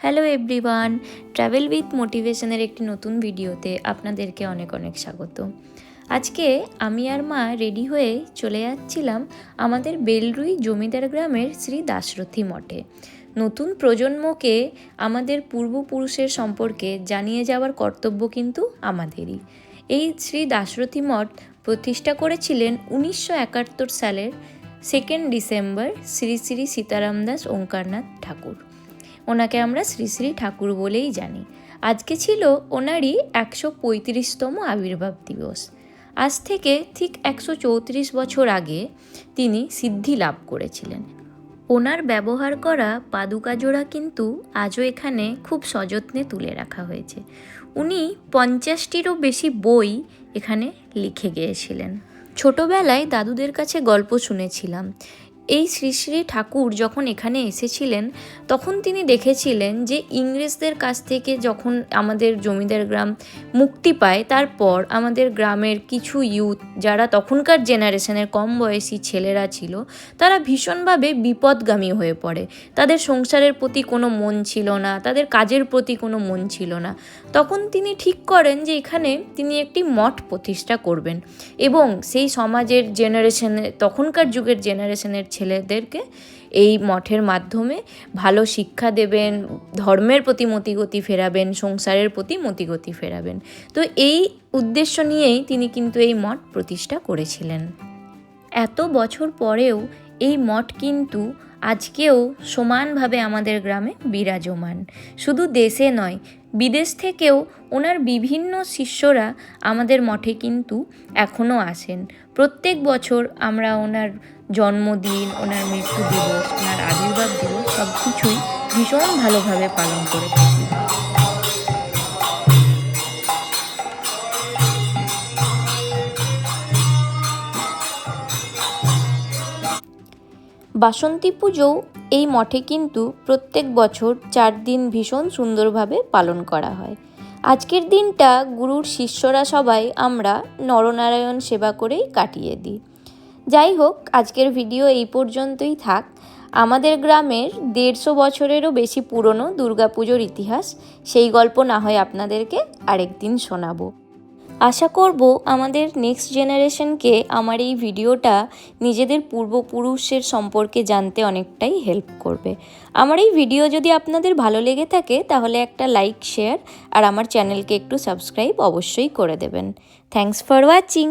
Hello everyone, travel with মোটিভেশনের একটি নতুন ভিডিওতে আপনাদেরকে অনেক অনেক স্বাগত। আজকে আমি আর মা রেডি হয়ে চলে যাচ্ছিলাম আমাদের বেলরুই জমিদার গ্রামের শ্রী দাশরথী মঠে। নতুন প্রজন্মকে আমাদের পূর্বপুরুষের সম্পর্কে জানিয়ে যাওয়ার কর্তব্য কিন্তু আমাদেরই। এই শ্রী দাশরথী মঠ প্রতিষ্ঠা করেছিলেন 1971 সালের 2 ডিসেম্বর শ্রী শ্রী সীতারাম দাস ওঙ্কারনাথ ঠাকুর। ওনাকে আমরা শ্রী শ্রী ঠাকুর বলেই জানি। আজকে ছিল ওনারই 135তম আবির্ভাব দিবস। আজ থেকে ঠিক 134 বছর আগে তিনি সিদ্ধি লাভ করেছিলেন। ওনার ব্যবহার করা পাদুকা জোড়া কিন্তু আজও এখানে খুব সযত্নে তুলে রাখা হয়েছে। উনি 50টিরও বেশি বই এখানে লিখে গিয়েছিলেন। ছোটবেলায় দাদুদের কাছে গল্প শুনেছিলাম। এই শ্রী শ্রী ঠাকুর যখন এখানে এসেছিলেন তখন তিনি দেখেছিলেন যে ইংরেজদের কাছ থেকে যখন আমাদের জমিদার গ্রাম মুক্তি পায়, তারপর আমাদের গ্রামের কিছু ইউথ যারা তখনকার জেনারেশনের কম বয়সী ছেলেরা ছিল, তারা ভীষণভাবে বিপদগামী হয়ে পড়ে। তাদের সংসারের প্রতি কোনো মন ছিল না, তাদের কাজের প্রতি কোনো মন ছিল না। তখন তিনি ঠিক করেন যে এখানে তিনি একটি মঠ প্রতিষ্ঠা করবেন এবং সেই সমাজের তখনকার যুগের জেনারেশনের ছেলেদেরকে এই মঠের মাধ্যমে ভালো শিক্ষা দেবেন, ধর্মের প্রতি মতিগতি ফেরাবেন, সংসারের প্রতি মতিগতি ফেরাবেন। তো এই উদ্দেশ্য নিয়েই তিনি কিন্তু এই মঠ প্রতিষ্ঠা করেছিলেন। এত বছর পরেও এই মঠ কিন্তু আজকেও সমানভাবে আমাদের গ্রামে বিরাজমান। শুধু দেশে নয়, বিদেশ থেকেও ওনার বিভিন্ন শিষ্যরা আমাদের মঠে কিন্তু এখনও আসেন। প্রত্যেক বছর আমরা ওনার জন্মদিন, ওনার মৃত্যু দিবস, ওনার আবির্ভাব দিবস সব কিছুই ভীষণ ভালোভাবে পালন করে থাকি। বাসন্তী পুজোও এই মঠে কিন্তু প্রত্যেক বছর 4 দিন ভীষণ সুন্দরভাবে পালন করা হয়। আজকের দিনটা গুরুর শিষ্যরা সবাই আমরা নরনারায়ণ সেবা করেই কাটিয়ে দিই। যাই হোক, আজকের ভিডিও এই পর্যন্তই থাক। আমাদের গ্রামের 150 বছরেরও বেশি পুরনো দুর্গাপুজোর ইতিহাস, সেই গল্প না হয় আপনাদেরকে আরেকদিন শোনাবো। আশা করব আমাদের নেক্সট জেনারেশনকে আমার এই ভিডিওটা নিজেদের পূর্বপুরুষের সম্পর্কে জানতে অনেকটাই হেল্প করবে। আমার এই ভিডিও যদি আপনাদের ভালো লেগে থাকে তাহলে একটা লাইক, শেয়ার আর আমার চ্যানেলকে একটু সাবস্ক্রাইব অবশ্যই করে দেবেন। Thanks for watching.